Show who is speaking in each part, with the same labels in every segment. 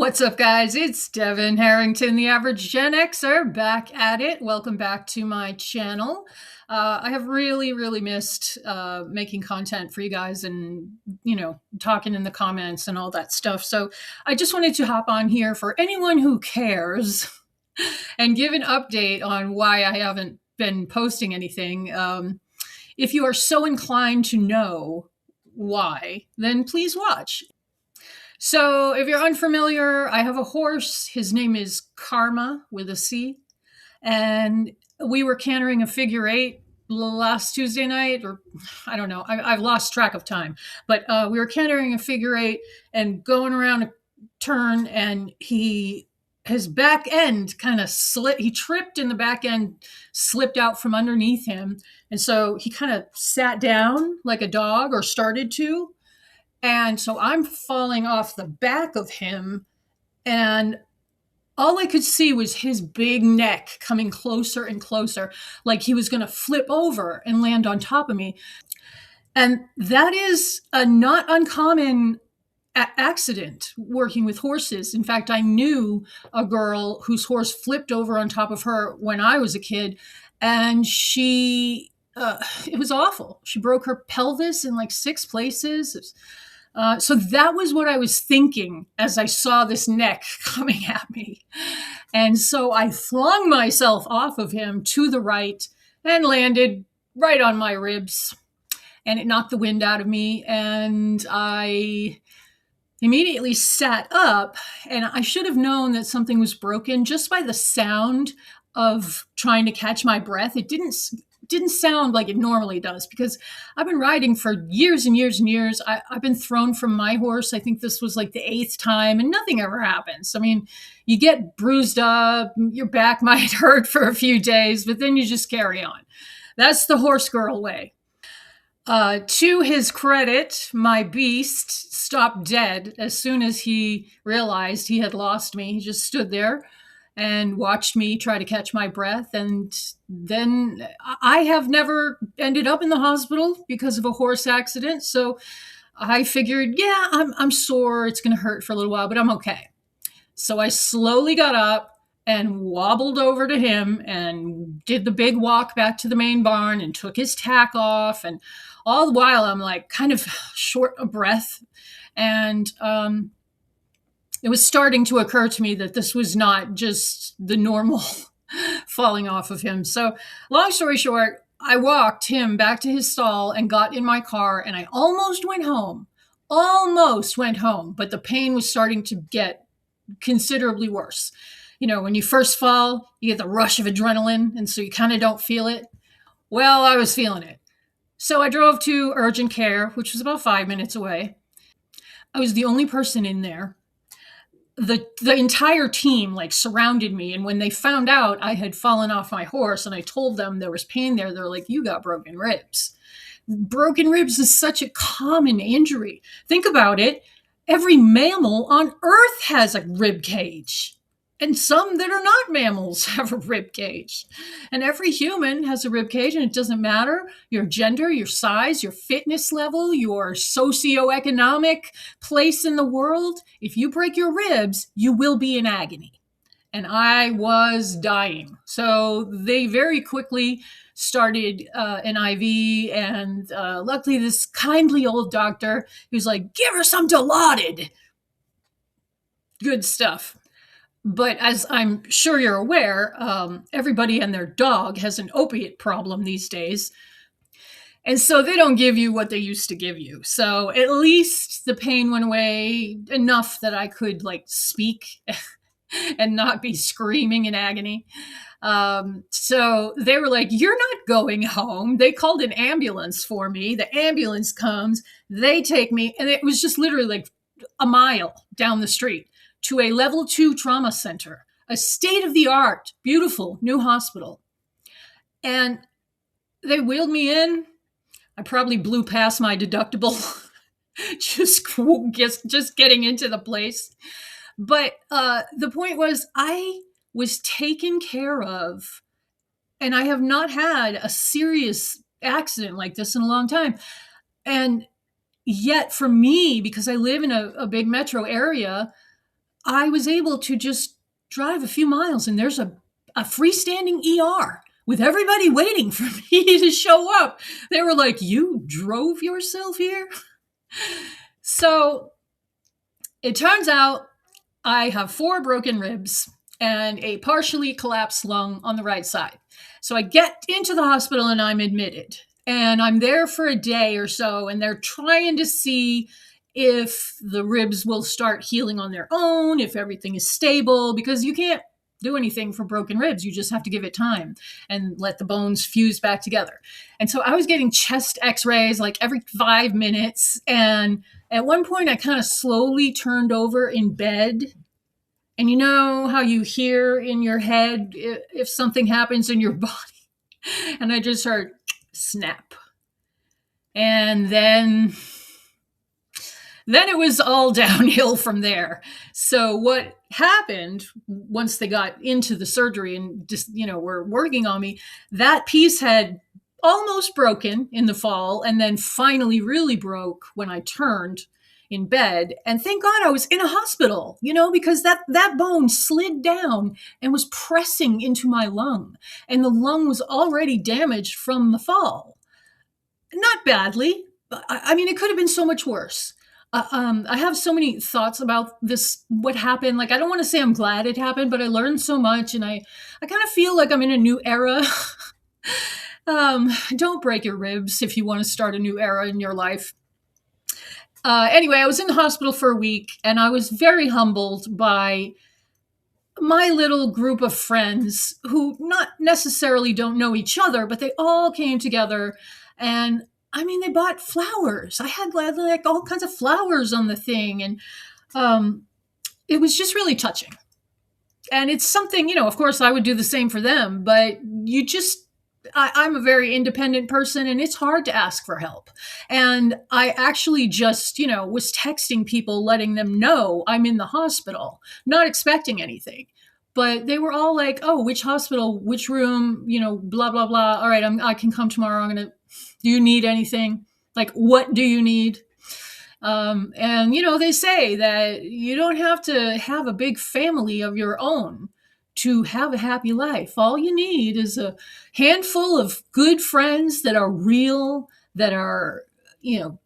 Speaker 1: What's up, guys? It's Devin Harrington, the average Gen Xer, back at it. Welcome back to my channel. I have really missed making content for you guys and, talking in the comments and all that stuff. So I just wanted to hop on here for anyone who cares and give an update on why I haven't been posting anything. If you are so inclined to know why, then please watch. So, if you're unfamiliar, I have a horse. His name is Karma with a C. And we were cantering a figure eight last Tuesday night, or I don't know. I've lost track of time. But we were cantering a figure eight and going around a turn, and his back end kind of slipped. He tripped, and the back end slipped out from underneath him. And so he kind of sat down like a dog, or started to. And so I'm falling off the back of him, and all I could see was his big neck coming closer and closer, like he was going to flip over and land on top of me. And that is a not uncommon accident working with horses. In fact, I knew a girl whose horse flipped over on top of her when I was a kid, and it was awful. She broke her pelvis in like 6 places. So that was what I was thinking as I saw this neck coming at me. And so I flung myself off of him to the right and landed right on my ribs. And it knocked the wind out of me. And I immediately sat up. And I should have known that something was broken just by the sound of trying to catch my breath. It didn't sound like it normally does, because I've been riding for years and years and years. I've been thrown from my horse. I think this was like the 8th time, and nothing ever happens. I mean, you get bruised up, your back might hurt for a few days, but then you just carry on. That's the horse girl way. To his credit, my beast stopped dead as soon as he realized he had lost me. He just stood there and watched me try to catch my breath. And then I have never ended up in the hospital because of a horse accident. So I figured, yeah, I'm sore. It's going to hurt for a little while, but I'm okay. So I slowly got up and wobbled over to him and did the big walk back to the main barn and took his tack off. And all the while I'm like kind of short of breath. And, it was starting to occur to me that this was not just the normal falling off of him. So long story short, I walked him back to his stall and got in my car, and I almost went home, but the pain was starting to get considerably worse. You know, when you first fall, you get the rush of adrenaline, and so you kind of don't feel it. Well, I was feeling it. So I drove to urgent care, which was about 5 minutes away. I was the only person in there. The entire team like surrounded me. And when they found out I had fallen off my horse and I told them there was pain there, they're like, you got broken ribs. Broken ribs is such a common injury. Think about it. Every mammal on Earth has a rib cage. And some that are not mammals have a rib cage. And every human has a rib cage, and it doesn't matter your gender, your size, your fitness level, your socioeconomic place in the world. If you break your ribs, you will be in agony. And I was dying. So they very quickly started an IV, and luckily this kindly old doctor, he was like, give her some Dilaudid. Good stuff. But as I'm sure you're aware, everybody and their dog has an opiate problem these days. And so they don't give you what they used to give you. So at least the pain went away enough that I could like speak and not be screaming in agony. So they were like, you're not going home. They called an ambulance for me. The ambulance comes, they take me, and it was just literally like a mile down the street to a level 2 trauma center, a state-of-the-art, beautiful new hospital. And they wheeled me in. I probably blew past my deductible, just getting into the place. But the point was, I was taken care of, and I have not had a serious accident like this in a long time. And yet for me, because I live in a big metro area, I was able to just drive a few miles and there's a freestanding ER with everybody waiting for me to show up. They were like, "You drove yourself here?" So it turns out I have 4 broken ribs and a partially collapsed lung on the right side. So I get into the hospital and I'm admitted. And I'm there for a day or so, and they're trying to see if the ribs will start healing on their own, if everything is stable, because you can't do anything for broken ribs. You just have to give it time and let the bones fuse back together. And so I was getting chest x-rays like every 5 minutes. And at one point, I kind of slowly turned over in bed. And you know how you hear in your head if something happens in your body? And I just heard snap. And then it was all downhill from there. So what happened once they got into the surgery and just, were working on me, that piece had almost broken in the fall and then finally really broke when I turned in bed. And thank God I was in a hospital, because that bone slid down and was pressing into my lung. And the lung was already damaged from the fall. Not badly. I mean, it could have been so much worse. I have so many thoughts about this, what happened. Like, I don't want to say I'm glad it happened, but I learned so much and I kind of feel like I'm in a new era. Don't break your ribs if you want to start a new era in your life. Anyway, I was in the hospital for a week and I was very humbled by my little group of friends who not necessarily don't know each other, but they all came together and I mean, they bought flowers. I had like all kinds of flowers on the thing. And it was just really touching. And it's something, of course I would do the same for them, but I'm a very independent person and it's hard to ask for help. And I actually just, was texting people, letting them know I'm in the hospital, not expecting anything. But they were all like, "Oh, which hospital, which room, blah, blah, blah. All right, I can come tomorrow. Do you need anything? Like, what do you need?" And, they say that you don't have to have a big family of your own to have a happy life. All you need is a handful of good friends that are real, that are,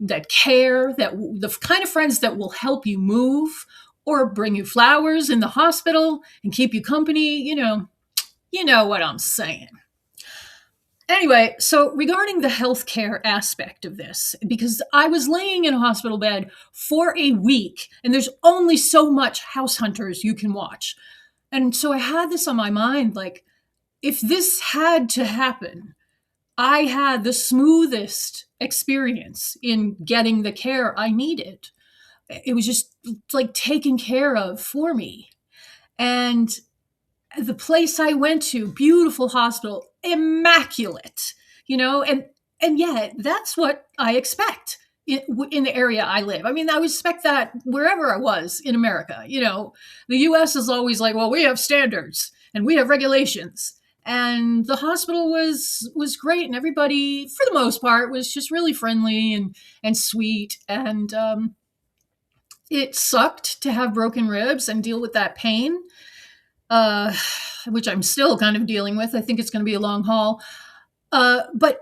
Speaker 1: that care, that the kind of friends that will help you move or bring you flowers in the hospital and keep you company. You know what I'm saying. Anyway, so regarding the healthcare aspect of this, because I was laying in a hospital bed for a week and there's only so much House Hunters you can watch. And so I had this on my mind, like, if this had to happen, I had the smoothest experience in getting the care I needed. It was just like taken care of for me. And the place I went to, beautiful hospital, immaculate, and yet that's what I expect in the area I live. I mean, I would expect that wherever I was in America. The US is always like, well, we have standards and we have regulations. And the hospital was great, and everybody, for the most part, was just really friendly and sweet. And it sucked to have broken ribs and deal with that pain, which I'm still kind of dealing with. I think it's going to be a long haul. But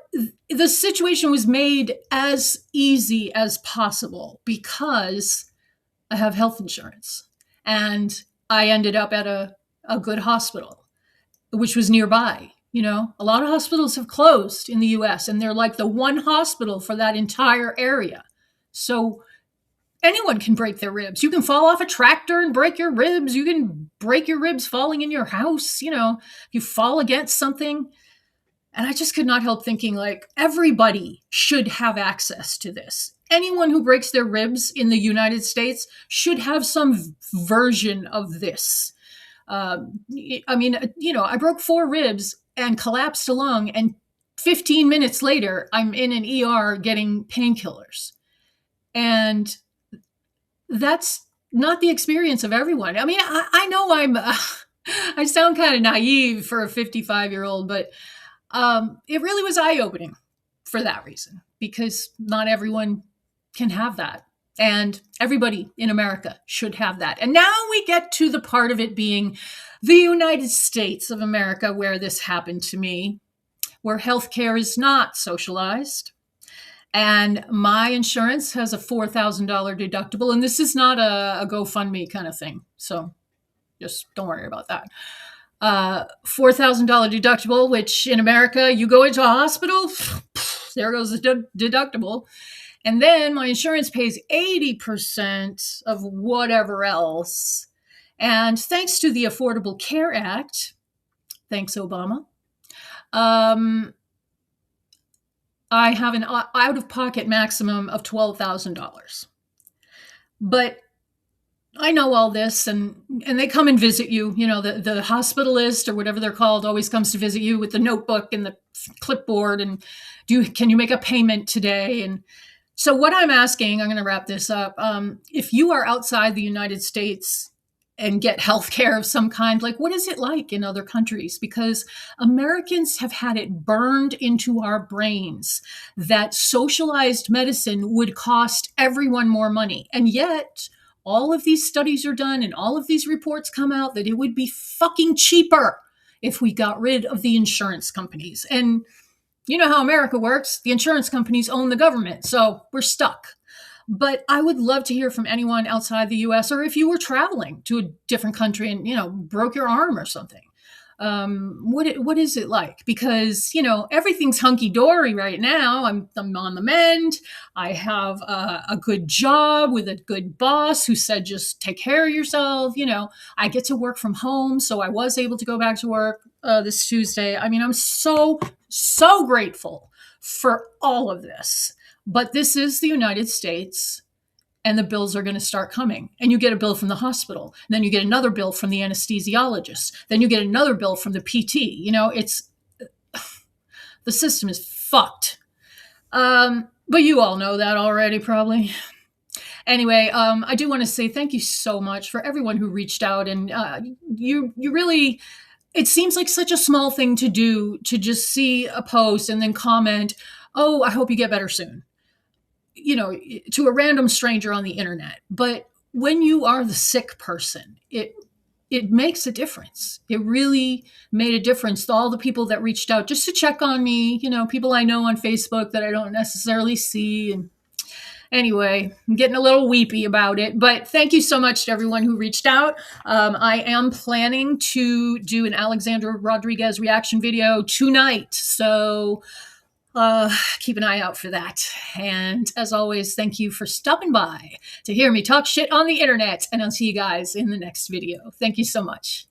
Speaker 1: the situation was made as easy as possible because I have health insurance. And I ended up at a good hospital, which was nearby. A lot of hospitals have closed in the US, and they're like the one hospital for that entire area. So anyone can break their ribs. You can fall off a tractor and break your ribs. You can break your ribs falling in your house. You fall against something. And I just could not help thinking, like, everybody should have access to this. Anyone who breaks their ribs in the United States should have some version of this. I mean, I broke 4 ribs and collapsed a lung, and 15 minutes later, I'm in an ER getting painkillers. And that's not the experience of everyone. I mean, I know I sound kind of naive for a 55-year-old, but it really was eye-opening for that reason, because not everyone can have that. And everybody in America should have that. And now we get to the part of it being the United States of America, where this happened to me, where healthcare is not socialized. And my insurance has a $4,000 deductible. And this is not a GoFundMe kind of thing. So just don't worry about that. $4,000 deductible, which in America, you go into a hospital, there goes the deductible. And then my insurance pays 80% of whatever else. And thanks to the Affordable Care Act, thanks, Obama, I have an out-of-pocket maximum of $12,000. But I know all this, and they come and visit you. You know, the hospitalist or whatever they're called always comes to visit you with the notebook and the clipboard and can you make a payment today? And so what I'm asking, I'm going to wrap this up. If you are outside the United States and get healthcare of some kind, like what is it like in other countries? Because Americans have had it burned into our brains that socialized medicine would cost everyone more money. And yet all of these studies are done and all of these reports come out that it would be fucking cheaper if we got rid of the insurance companies. And you know how America works. The insurance companies own the government, so we're stuck. But I would love to hear from anyone outside the US, or if you were traveling to a different country and, you know, broke your arm or something. What is it like? Because, you know, everything's hunky-dory right now. I'm on the mend. I have a good job with a good boss who said, just take care of yourself. You know, I get to work from home. So I was able to go back to work this Tuesday. I mean, I'm so grateful for all of this. But this is the United States, and the bills are going to start coming. And you get a bill from the hospital. And then you get another bill from the anesthesiologist. Then you get another bill from the PT. You know, the system is fucked. But you all know that already, probably. Anyway, I do want to say thank you so much for everyone who reached out. And you really, it seems like such a small thing to do, to just see a post and then comment, oh, I hope you get better soon, you know, to a random stranger on the internet. But when you are the sick person, it makes a difference. It really made a difference to all the people that reached out just to check on me, you know, people I know on Facebook that I don't necessarily see. And anyway, I'm getting a little weepy about it, but thank you so much to everyone who reached out. I am planning to do an Alexandra Rodriguez reaction video tonight. So keep an eye out for that. And as always, thank you for stopping by to hear me talk shit on the internet. And I'll see you guys in the next video. Thank you so much.